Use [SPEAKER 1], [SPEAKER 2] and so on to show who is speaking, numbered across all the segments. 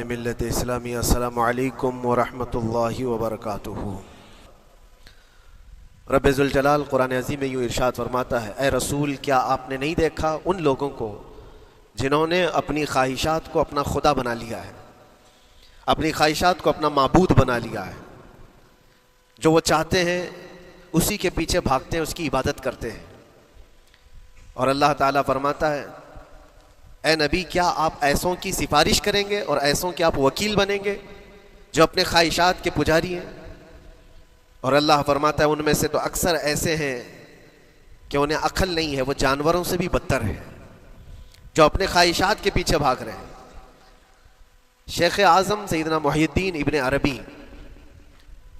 [SPEAKER 1] ملت اسلامی، السلام علیکم ورحمۃ اللہ وبرکاتہ۔ رب ذوالجلال قرآن عظیم میں یوں ارشاد فرماتا ہے، اے رسول کیا آپ نے نہیں دیکھا ان لوگوں کو جنہوں نے اپنی خواہشات کو اپنا خدا بنا لیا ہے، اپنی خواہشات کو اپنا معبود بنا لیا ہے، جو وہ چاہتے ہیں اسی کے پیچھے بھاگتے ہیں، اس کی عبادت کرتے ہیں۔ اور اللہ تعالیٰ فرماتا ہے، اے نبی کیا آپ ایسوں کی سفارش کریں گے اور ایسوں کے آپ وکیل بنیں گے جو اپنے خواہشات کے پجاری ہیں؟ اور اللہ فرماتا ہے ان میں سے تو اکثر ایسے ہیں کہ انہیں عقل نہیں ہے، وہ جانوروں سے بھی بدتر ہیں، جو اپنے خواہشات کے پیچھے بھاگ رہے ہیں۔ شیخ اعظم سیدنا محی الدین ابن عربی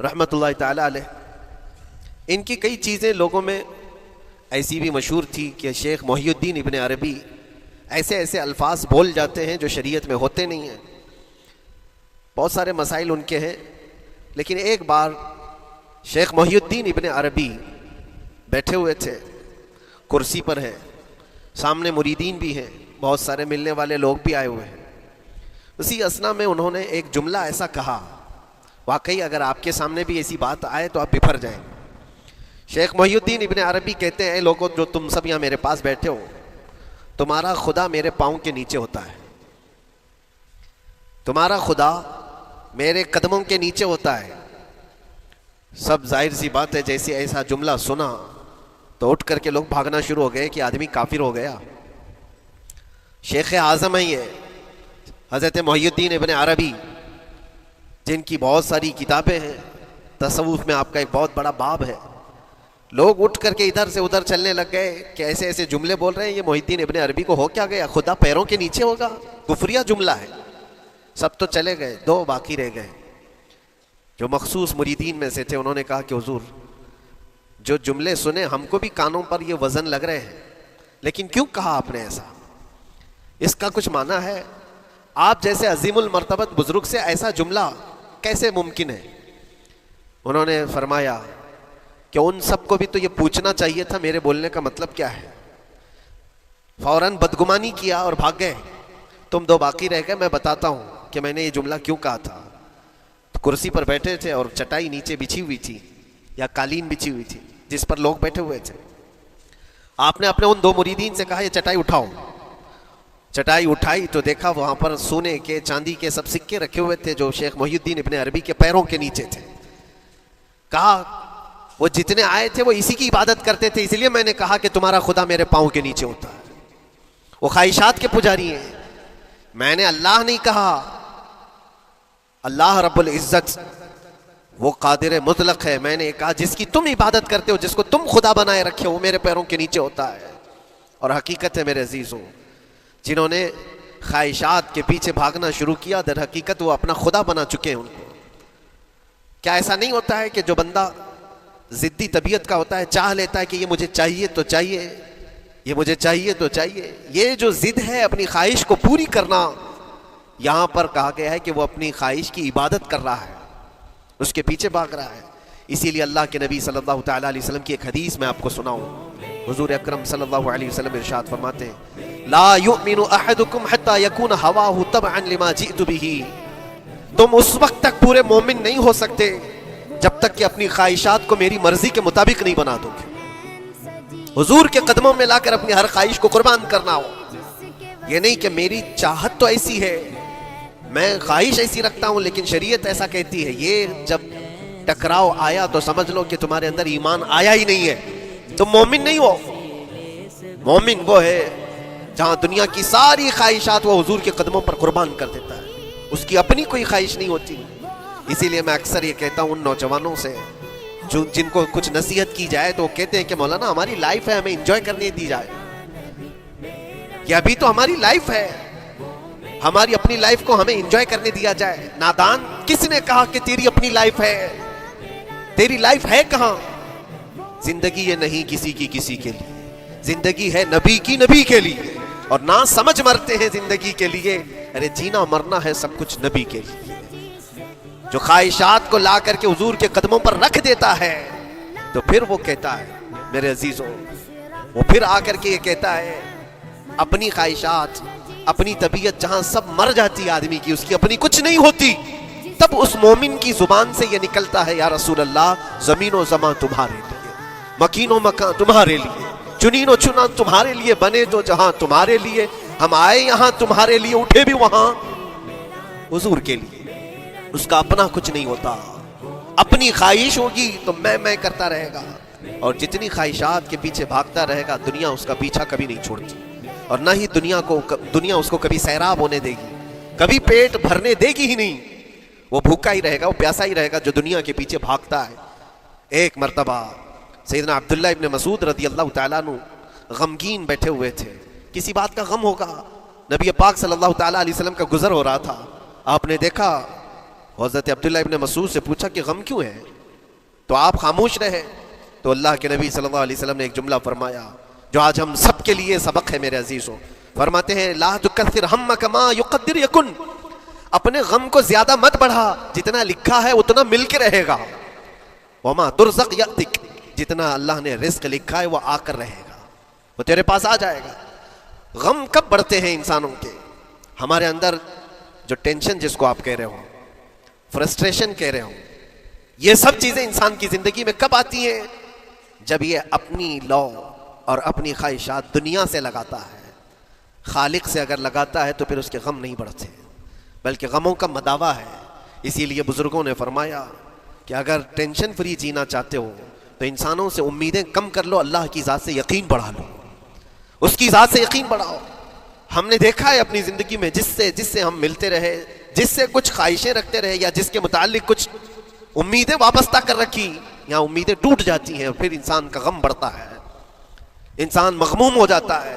[SPEAKER 1] رحمۃ اللہ تعالی علیہ، ان کی کئی چیزیں لوگوں میں ایسی بھی مشہور تھی کہ شیخ محی الدین ابن عربی ایسے ایسے الفاظ بول جاتے ہیں جو شریعت میں ہوتے نہیں ہیں، بہت سارے مسائل ان کے ہیں۔ لیکن ایک بار شیخ محی الدین ابن عربی بیٹھے ہوئے تھے، کرسی پر ہیں، سامنے مریدین بھی ہیں، بہت سارے ملنے والے لوگ بھی آئے ہوئے ہیں۔ اسی اثنا میں انہوں نے ایک جملہ ایسا کہا، واقعی اگر آپ کے سامنے بھی ایسی بات آئے تو آپ بپھر جائیں۔ شیخ محی الدین ابن عربی کہتے ہیں، اے لوگوں جو تم سب یہاں میرے پاس بیٹھے ہو، تمہارا خدا میرے پاؤں کے نیچے ہوتا ہے، تمہارا خدا میرے قدموں کے نیچے ہوتا ہے۔ سب ظاہر سی بات ہے جیسے ایسا جملہ سنا تو اٹھ کر کے لوگ بھاگنا شروع ہو گئے کہ آدمی کافر ہو گیا۔ شیخ اعظم ہیں یہ حضرت محی الدین ابن عربی، جن کی بہت ساری کتابیں ہیں، تصوف میں آپ کا ایک بہت بڑا باب ہے۔ لوگ اٹھ کر کے ادھر سے ادھر چلنے لگ گئے کہ ایسے ایسے جملے بول رہے ہیں، یہ محی الدین ابن عربی کو ہو کیا گیا، خدا پیروں کے نیچے ہوگا، کفریہ جملہ ہے۔ سب تو چلے گئے، دو باقی رہ گئے جو مخصوص مریدین میں سے تھے۔ انہوں نے کہا کہ حضور جو جملے سنے ہم کو بھی کانوں پر یہ وزن لگ رہے ہیں، لیکن کیوں کہا آپ نے ایسا؟ اس کا کچھ معنی ہے؟ آپ جیسے عظیم المرتبت بزرگ سے ایسا جملہ کیسے ممکن ہے؟ انہوں نے فرمایا کہ ان سب کو بھی تو یہ پوچھنا چاہیے تھا میرے بولنے کا مطلب کیا ہے۔ فوراً بدگمانی کیا اور بھاگ گئے۔ تم دو باقی رہ گئے، میں بتاتا ہوں کہ میں نے یہ جملہ کیوں کہا تھا۔ تو کرسی پر بیٹھے تھے اور چٹائی نیچے بچھی ہوئی تھی یا قالین بچھی ہوئی تھی جس پر لوگ بیٹھے ہوئے تھے۔ آپ نے اپنے ان دو مریدین سے کہا یہ چٹائی اٹھاؤ۔ چٹائی اٹھائی تو دیکھا وہاں پر سونے کے چاندی کے سب سکے رکھے ہوئے تھے جو شیخ محی الدین ابن عربی کے پیروں کے نیچے تھے۔ کہا وہ جتنے آئے تھے وہ اسی کی عبادت کرتے تھے، اس لیے میں نے کہا کہ تمہارا خدا میرے پاؤں کے نیچے ہوتا ہے۔ وہ خواہشات کے پجاری ہیں، میں نے اللہ نہیں کہا۔ اللہ رب العزت وہ قادر مطلق ہے، میں نے کہا جس کی تم عبادت کرتے ہو، جس کو تم خدا بنائے رکھے ہو، وہ میرے پیروں کے نیچے ہوتا ہے۔ اور حقیقت ہے میرے عزیزوں، جنہوں نے خواہشات کے پیچھے بھاگنا شروع کیا در حقیقت وہ اپنا خدا بنا چکے ہیں ان کو۔ کیا ایسا نہیں ہوتا ہے کہ جو بندہ ضدی طبیعت کا ہوتا ہے، چاہ لیتا ہے کہ یہ مجھے چاہیے تو چاہیے، یہ مجھے چاہیے تو چاہیے، یہ جو ضد ہے اپنی خواہش کو پوری کرنا، یہاں پر کہا گیا ہے کہ وہ اپنی خواہش کی عبادت کر رہا ہے، اس کے پیچھے بھاگ رہا ہے۔ اسی لیے اللہ کے نبی صلی اللہ تعالیٰ علیہ وسلم کی ایک حدیث میں آپ کو سناؤں۔ حضور اکرم صلی اللہ علیہ وسلم ارشاد فرماتے ہیں، لا یؤمن احدکم حتی یکون ہواہ تبعا لما جئت بہ۔ تم اس وقت تک پورے مومن نہیں ہو سکتے جب تک کہ اپنی خواہشات کو میری مرضی کے مطابق نہیں بنا دو گے۔ حضور کے قدموں میں لا کر اپنی ہر خواہش کو قربان کرنا ہو۔ یہ نہیں کہ میری چاہت تو ایسی ہے، میں خواہش ایسی رکھتا ہوں لیکن شریعت ایسا کہتی ہے۔ یہ جب ٹکراؤ آیا تو سمجھ لو کہ تمہارے اندر ایمان آیا ہی نہیں ہے، تم مومن نہیں ہو۔ مومن وہ ہے جہاں دنیا کی ساری خواہشات وہ حضور کے قدموں پر قربان کر دیتا ہے، اس کی اپنی کوئی خواہش نہیں ہوتی۔ اسی لیے میں اکثر یہ کہتا ہوں ان نوجوانوں سے جو جن کو کچھ نصیحت کی جائے تو وہ کہتے ہیں کہ مولانا ہماری لائف ہے، ہمیں انجوائے کرنے دی جائے۔ کہ ابھی تو ہماری لائف ہے، ہماری اپنی لائف کو ہمیں انجوائے کرنے دیا جائے۔ نادان، کس نے کہا کہ تیری اپنی لائف ہے؟ تیری لائف ہے کہاں؟ زندگی یہ نہیں کسی کی کسی کے لیے، زندگی ہے نبی کی نبی کے لیے، اور نہ سمجھ مرتے ہیں زندگی کے لیے۔ ارے جینا مرنا ہے سب کچھ نبی کے لیے۔ جو خواہشات کو لا کر کے حضور کے قدموں پر رکھ دیتا ہے تو پھر وہ کہتا ہے میرے عزیزوں، وہ پھر آ کر کے یہ کہتا ہے اپنی خواہشات اپنی طبیعت جہاں سب مر جاتی ہے آدمی کی، اس کی اپنی کچھ نہیں ہوتی، تب اس مومن کی زبان سے یہ نکلتا ہے یا رسول اللہ زمین و زمان تمہارے لیے، مکین و مکان تمہارے لیے، چنین و چنا تمہارے لیے، بنے تو جہاں تمہارے لیے، ہم آئے یہاں تمہارے لیے، اٹھے بھی وہاں حضور کے لیے۔ اس کا اپنا کچھ نہیں ہوتا، اپنی خواہش ہوگی تو میں کرتا رہے گا، اور جتنی خواہشات کے پیچھے بھاگتا رہے گا دنیا اس کا پیچھا کبھی نہیں چھوڑتی، اور نہ ہی دنیا اس کو کبھی سیراب ہونے دے گی، کبھی پیٹ بھرنے دے گی ہی نہیں، وہ بھوکا ہی رہے گا، وہ پیاسا ہی رہے گا جو دنیا کے پیچھے بھاگتا ہے۔ ایک مرتبہ سیدنا عبداللہ ابن مسعود رضی اللہ تعالیٰ عنہ غمگین بیٹھے ہوئے تھے، کسی بات کا غم ہوگا، نبی پاک صلی اللہ تعالیٰ علیہ وسلم کا گزر ہو رہا تھا، آپ نے دیکھا، حضرت عبداللہ ابن مسعود سے پوچھا کہ غم کیوں ہے، تو آپ خاموش رہے، تو اللہ کے نبی صلی اللہ علیہ وسلم نے ایک جملہ فرمایا جو آج ہم سب کے لیے سبق ہے میرے عزیزوں، فرماتے ہیں لا تکثر ہمک ما یقدر یکن، اپنے غم کو زیادہ مت بڑھا، جتنا لکھا ہے اتنا مل کے رہے گا، وما ترزق یأتک، جتنا اللہ نے رزق لکھا ہے وہ آ کر رہے گا، وہ تیرے پاس آ جائے گا۔ غم کب بڑھتے ہیں انسانوں کے؟ ہمارے اندر جو ٹینشن جس کو آپ کہہ رہے ہو، فرسٹریشن کہہ رہے ہو، یہ سب چیزیں انسان کی زندگی میں کب آتی ہیں؟ جب یہ اپنی لو اور اپنی خواہشات دنیا سے لگاتا ہے، خالق سے اگر لگاتا ہے تو پھر اس کے غم نہیں بڑھتے، بلکہ غموں کا مداوا ہے۔ اسی لیے بزرگوں نے فرمایا کہ اگر ٹینشن فری جینا چاہتے ہو تو انسانوں سے امیدیں کم کر لو، اللہ کی ذات سے یقین بڑھا لو، اس کی ذات سے یقین بڑھاؤ۔ ہم نے دیکھا ہے اپنی زندگی میں جس سے ہم ملتے رہے، جس سے کچھ خواہشیں رکھتے رہے یا جس کے متعلق کچھ امیدیں وابستہ کر رکھی، یہاں امیدیں ٹوٹ جاتی ہیں، پھر انسان کا غم بڑھتا ہے، انسان مغموم ہو جاتا ہے۔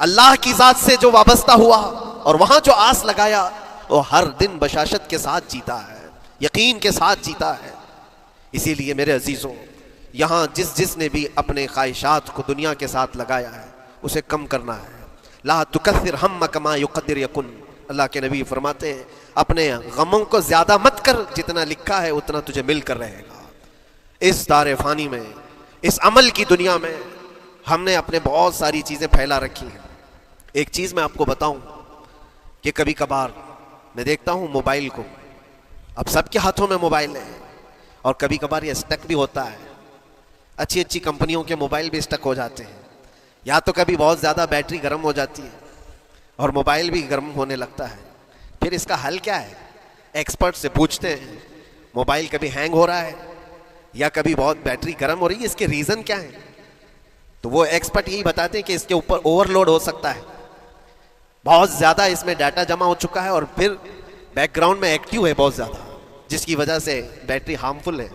[SPEAKER 1] اللہ کی ذات سے جو وابستہ ہوا اور وہاں جو آس لگایا، وہ ہر دن بشاشت کے ساتھ جیتا ہے، یقین کے ساتھ جیتا ہے۔ اسی لیے میرے عزیزوں، یہاں جس نے بھی اپنے خواہشات کو دنیا کے ساتھ لگایا ہے اسے کم کرنا ہے۔ لا تکثر ہمک ما یقدر یکن، اللہ کے نبی فرماتے ہیں اپنے غموں کو زیادہ مت کر، جتنا لکھا ہے اتنا تجھے مل کر رہے گا۔ اس دار فانی میں، اس عمل کی دنیا میں ہم نے اپنے بہت ساری چیزیں پھیلا رکھی ہیں۔ ایک چیز میں آپ کو بتاؤں کہ کبھی کبھار میں دیکھتا ہوں موبائل کو، اب سب کے ہاتھوں میں موبائل ہے، اور کبھی کبھار یہ اسٹک بھی ہوتا ہے، اچھی اچھی کمپنیوں کے موبائل بھی اسٹک ہو جاتے ہیں، یا تو کبھی بہت زیادہ بیٹری گرم ہو جاتی ہے اور موبائل بھی گرم ہونے لگتا ہے۔ پھر اس کا حل کیا ہے؟ ایکسپرٹ سے پوچھتے ہیں موبائل کبھی ہینگ ہو رہا ہے یا کبھی بہت بیٹری گرم ہو رہی ہے، اس کے ریزن کیا ہیں؟ تو وہ ایکسپرٹ یہی بتاتے ہیں کہ اس کے اوپر اوور لوڈ ہو سکتا ہے، بہت زیادہ اس میں ڈیٹا جمع ہو چکا ہے اور پھر بیک گراؤنڈ میں ایکٹیو ہے بہت زیادہ، جس کی وجہ سے بیٹری ہارمفل ہے،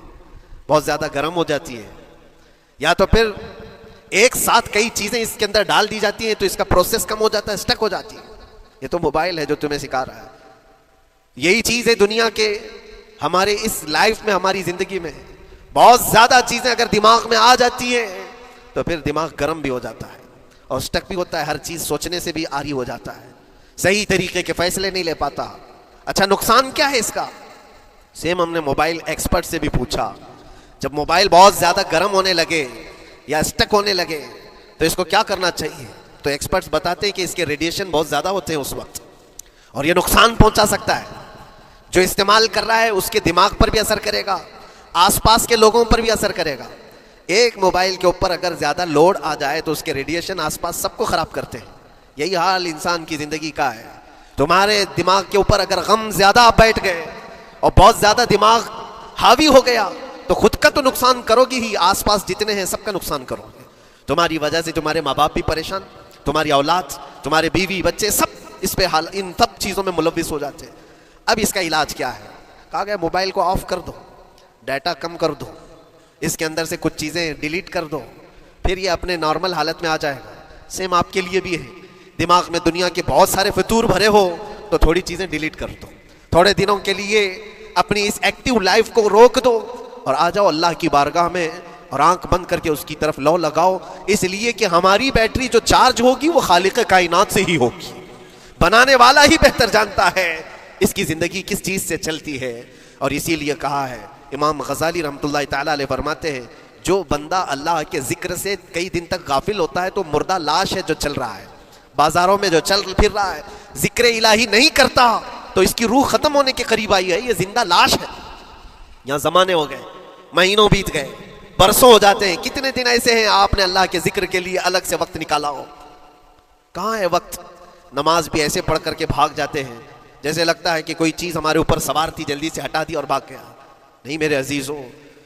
[SPEAKER 1] بہت زیادہ گرم ہو جاتی ہے، یا تو پھر ایک ساتھ کئی چیزیں اس کے اندر ڈال دی جاتی ہیں تو اس کا پروسیس کم ہو جاتا ہے، اسٹک ہو جاتی ہے۔ یہ تو موبائل ہے جو تمہیں سکھا رہا ہے۔ یہی چیز ہے دنیا کے ہمارے اس لائف میں، ہماری زندگی میں بہت زیادہ چیزیں اگر دماغ میں آ جاتی ہیں تو پھر دماغ گرم بھی ہو جاتا ہے اور اسٹک بھی ہوتا ہے، ہر چیز سوچنے سے بھی آری ہو جاتا ہے، صحیح طریقے کے فیصلے نہیں لے پاتا۔ اچھا نقصان کیا ہے اس کا؟ سیم ہم نے موبائل ایکسپرٹ سے بھی پوچھا، جب موبائل بہت زیادہ گرم ہونے لگے یا اسٹک ہونے لگے تو اس کو کیا کرنا چاہیے؟ تو ایکسپرٹس بتاتے ہیں کہ اس کے ریڈیشن بہت زیادہ ہوتے ہیں اس وقت، اور یہ نقصان پہنچا سکتا ہے، جو استعمال کر رہا ہے اس کے دماغ پر بھی اثر کرے گا، آس پاس کے لوگوں پر بھی اثر کرے گا۔ ایک موبائل کے اوپر اگر زیادہ لوڈ آ جائے تو اس کے ریڈیشن آس پاس سب کو خراب کرتے ہیں۔ یہی حال انسان کی زندگی کا ہے، تمہارے دماغ کے اوپر اگر غم زیادہ بیٹھ گئے اور بہت زیادہ دماغ حاوی ہو گیا تو خود کا تو نقصان کرو گی ہی، آس پاس جتنے ہیں سب کا نقصان کرو گے۔ تمہاری وجہ سے تمہارے ماں باپ بھی پریشان، تمہاری اولاد، تمہارے بیوی بچے سب اس پہ ان سب چیزوں میں ملوث ہو جاتے ہیں۔ اب اس کا علاج کیا ہے؟ کہا گیا موبائل کو آف کر دو، ڈیٹا کم کر دو، اس کے اندر سے کچھ چیزیں ڈیلیٹ کر دو، پھر یہ اپنے نارمل حالت میں آ جائے گا۔ سیم آپ کے لیے بھی ہے، دماغ میں دنیا کے بہت سارے فطور بھرے ہو تو تھوڑی چیزیں ڈیلیٹ کر دو، تھوڑے دنوں کے لیے اپنی اس ایکٹیو لائف کو روک دو اور آ جاؤ اللہ کی بارگاہ میں اور آنکھ بند کر کے اس کی طرف لو لگاؤ، اس لیے کہ ہماری بیٹری جو چارج ہوگی وہ خالق کائنات سے ہی ہوگی، بنانے والا ہی بہتر جانتا ہے اس کی زندگی کس چیز سے چلتی ہے۔ اور اسی لیے کہا ہے، امام غزالی رحمۃ اللہ تعالیٰ علیہ فرماتے ہیں، جو بندہ اللہ کے ذکر سے کئی دن تک غافل ہوتا ہے تو مردہ لاش ہے جو چل رہا ہے، بازاروں میں جو چل پھر رہا ہے ذکر الہی نہیں کرتا تو اس کی روح ختم ہونے کے قریب آئی ہے، یہ زندہ لاش ہے۔ یہاں زمانے ہو گئے، مہینوں بیت گئے، برسوں ہو جاتے ہیں، کتنے دن ایسے ہیں آپ نے اللہ کے ذکر کے لیے الگ سے وقت نکالا ہو؟ کہاں ہے وقت؟ نماز بھی ایسے پڑھ کر کے بھاگ جاتے ہیں جیسے لگتا ہے کہ کوئی چیز ہمارے اوپر سوار تھی، جلدی سے ہٹا دی اور بھاگ گیا۔ نہیں میرے عزیزوں،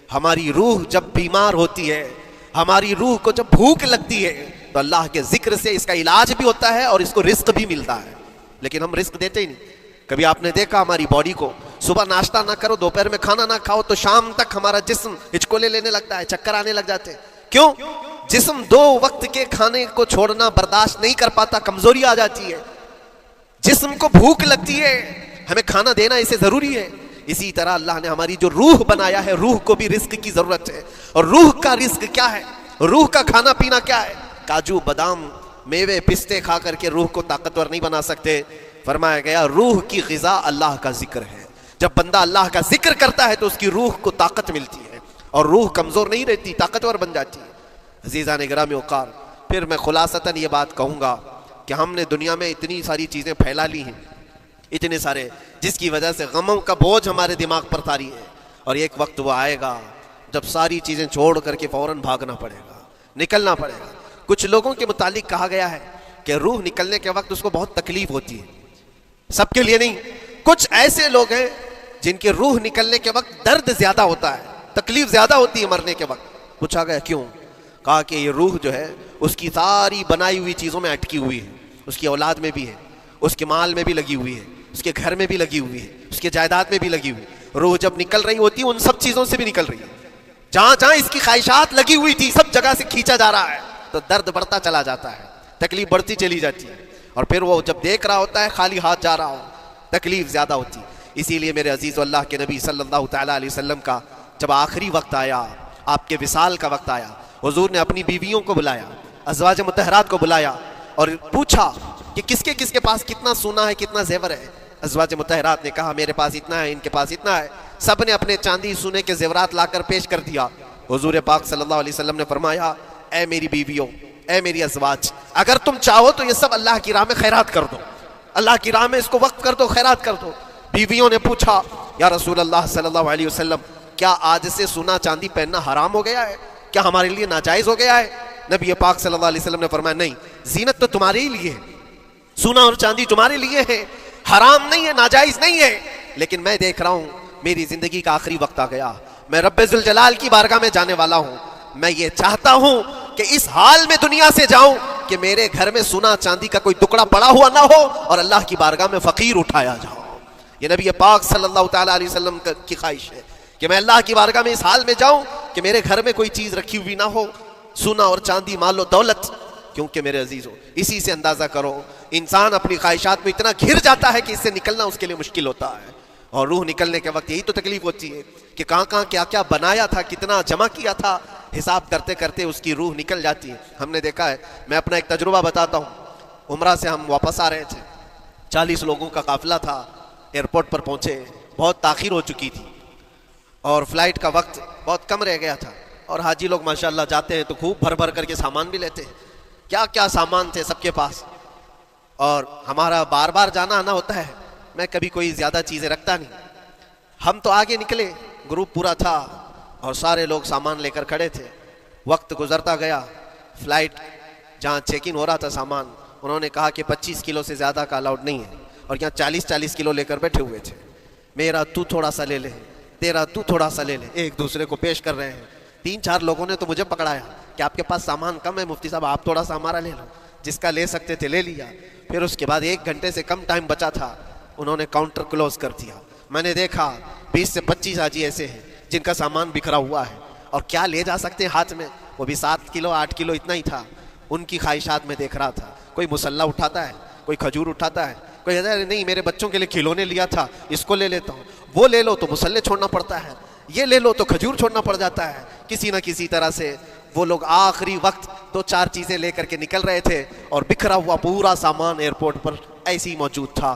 [SPEAKER 1] ہماری روح جب بیمار ہوتی ہے، ہماری روح کو جب بھوک لگتی ہے تو اللہ کے ذکر سے اس کا علاج بھی ہوتا ہے اور اس کو رزق بھی ملتا ہے، لیکن ہم رزق دیتے ہی نہیں۔ کبھی آپ نے دیکھا ہماری باڈی کو، صبح ناشتہ نہ کرو، دوپہر میں کھانا نہ کھاؤ تو شام تک ہمارا جسم ہچکولے لینے لگتا ہے، چکر آنے لگ جاتے ہیں۔ کیوں؟ جسم 2 وقت کے کھانے کو چھوڑنا برداشت نہیں کر پاتا، کمزوری آ جاتی ہے، جسم کو بھوک لگتی ہے، ہمیں کھانا دینا اسے ضروری ہے۔ اسی طرح اللہ نے ہماری جو روح بنایا ہے، روح کو بھی رزق کی ضرورت ہے، اور روح کا رزق کیا ہے؟ روح کا کھانا پینا کیا ہے؟ کاجو بادام میوے پستے کھا کر کے روح کو طاقتور نہیں بنا سکتے۔ فرمایا گیا روح کی غذا اللہ کا ذکر ہے، جب بندہ اللہ کا ذکر کرتا ہے تو اس کی روح کو طاقت ملتی ہے اور روح کمزور نہیں رہتی، طاقتور بن جاتی ہے۔ عزیزان گرامی وقار، پھر میں خلاصتاً یہ بات کہوں گا کہ ہم نے دنیا میں اتنی ساری چیزیں پھیلا لی ہیں، اتنے سارے، جس کی وجہ سے غموں کا بوجھ ہمارے دماغ پر طاری ہے، اور ایک وقت وہ آئے گا جب ساری چیزیں چھوڑ کر کے فوراً بھاگنا پڑے گا، نکلنا پڑے گا۔ کچھ لوگوں کے متعلق کہا گیا ہے کہ روح نکلنے کے وقت اس کو بہت تکلیف ہوتی ہے، سب کے لیے نہیں۔ کچھ ایسے لوگ ہیں جن کے روح نکلنے کے وقت درد زیادہ ہوتا ہے، تکلیف زیادہ ہوتی ہے مرنے کے وقت۔ پوچھا گیا کیوں؟ کہا کہ یہ روح جو ہے اس کی ساری بنائی ہوئی چیزوں میں اٹکی ہوئی ہے، اس کی اولاد میں بھی ہے، اس کے مال میں بھی لگی ہوئی ہے، اس کے گھر میں بھی لگی ہوئی ہے، اس کے جائیداد میں بھی لگی ہوئی ہے۔ روح جب نکل رہی ہوتی ہے ان سب چیزوں سے بھی نکل رہی ہے، جہاں جہاں اس کی خواہشات لگی ہوئی تھی سب جگہ سے کھینچا جا رہا ہے، تو درد بڑھتا چلا جاتا ہے، تکلیف بڑھتی چلی جاتی ہے، اور پھر وہ جب دیکھ رہا ہوتا ہے خالی ہاتھ جا رہا ہو، تکلیف زیادہ ہوتی ہے۔ اسی لیے میرے عزیز اللہ کے نبی صلی اللہ تعالیٰ علیہ وسلم کا جب آخری وقت آیا، آپ کے وصال کا وقت آیا، حضور نے اپنی بیویوں کو بلایا، ازواج مطہرات کو بلایا اور پوچھا کہ کس کے پاس کتنا سونا ہے، کتنا زیور ہے۔ ازواج مطہرات نے کہا میرے پاس اتنا ہے، ان کے پاس اتنا ہے، سب نے اپنے چاندی سونے کے زیورات لا کر پیش کر دیا۔ حضور پاک صلی اللہ علیہ وسلم نے فرمایا اے میری بیویوں، اے میری ازواج، اگر تم چاہو تو یہ سب اللہ کی راہ میں خیرات کر دو، اللہ کی راہ میں اس کو وقف کر دو، خیرات کر دو۔ بیویوں نے پوچھا یا رسول اللہ صلی اللہ علیہ وسلم، کیا آج سے سونا چاندی پہننا حرام ہو گیا ہے؟ کیا ہمارے لیے ناجائز ہو گیا ہے؟ نبی پاک صلی اللہ علیہ وسلم نے فرمایا نہیں، زینت تو تمہارے ہی لیے ہے، سونا اور چاندی تمہارے لیے ہے، حرام نہیں ہے، ناجائز نہیں ہے، لیکن میں دیکھ رہا ہوں میری زندگی کا آخری وقت آ گیا، میں رب ذوالجلال کی بارگاہ میں جانے والا ہوں، میں یہ چاہتا ہوں کہ اس حال میں دنیا سے جاؤں کہ میرے گھر میں سونا چاندی کا کوئی ٹکڑا پڑا ہوا نہ ہو اور اللہ کی بارگاہ میں فقیر اٹھایا جاؤ۔ یہ نبی پاک صلی اللہ تعالیٰ علیہ وسلم کی خواہش ہے کہ میں اللہ کی بارگاہ میں اس حال میں جاؤں کہ میرے گھر میں کوئی چیز رکھی ہوئی نہ ہو، سونا اور چاندی، مال و دولت۔ کیونکہ میرے عزیزوں اسی سے اندازہ کرو انسان اپنی خواہشات میں اتنا گھر جاتا ہے کہ اس سے نکلنا اس کے لیے مشکل ہوتا ہے، اور روح نکلنے کے وقت یہی تو تکلیف ہوتی ہے کہ کہاں کہاں کیا کیا بنایا تھا، کتنا جمع کیا تھا، حساب کرتے کرتے اس کی روح نکل جاتی ہے۔ ہم نے دیکھا ہے، میں اپنا ایک تجربہ بتاتا ہوں، عمرہ سے ہم واپس آ رہے تھے، 40 لوگوں کا قافلہ تھا، ایئرپورٹ پر پہنچے، بہت تاخیر ہو چکی تھی اور فلائٹ کا وقت بہت کم رہ گیا تھا، اور حاجی لوگ ماشاءاللہ جاتے ہیں تو خوب بھر بھر کر کے سامان بھی لیتے ہیں، کیا کیا سامان تھے سب کے پاس، اور ہمارا بار بار جانا آنا ہوتا ہے، میں کبھی کوئی زیادہ چیزیں رکھتا نہیں۔ ہم تو آگے نکلے، گروپ پورا تھا اور سارے لوگ سامان لے کر کھڑے تھے، وقت گزرتا گیا، فلائٹ جہاں چیک ان ہو رہا تھا سامان، انہوں نے کہا کہ 25 کلو سے زیادہ کا الاؤڈ نہیں ہے، اور یہاں 40 کلو لے کر بیٹھے ہوئے تھے، میرا تو تھوڑا سا لے لے، تیرا تو تھوڑا سا لے لے، ایک دوسرے کو پیش کر رہے ہیں۔ 3-4 لوگوں نے تو مجھے پکڑایا کہ آپ کے پاس سامان کم ہے مفتی صاحب، آپ تھوڑا سا ہمارا لے لو، جس کا لے سکتے تھے لے لیا۔ پھر اس کے بعد 1 گھنٹے سے کم ٹائم بچا تھا، انہوں نے کاؤنٹر کلوز کر دیا۔ میں نے دیکھا 20 سے 25 حاجی ایسے ہیں جن کا سامان بکھرا ہوا ہے، اور کیا لے جا سکتے ہیں ہاتھ میں، وہ بھی 7 کلو 8 کلو اتنا ہی تھا۔ ان کی خواہشات میں دیکھ رہا تھا، کوئی مسلح اٹھاتا ہے، کوئی کھجور اٹھاتا ہے، کوئی کہتا ہے نہیں میرے بچوں کے لیے کھلونے لیا تھا اس کو لے لیتا ہوں، وہ لے لو تو مسلح چھوڑنا پڑتا ہے، یہ لے لو تو کھجور چھوڑنا پڑ جاتا ہے۔ کسی نہ کسی طرح سے وہ لوگ آخری وقت 2-4 چیزیں لے کر کے نکل رہے تھے، اور بکھرا ہوا پورا سامان ایئرپورٹ پر ایسے ہی موجود تھا۔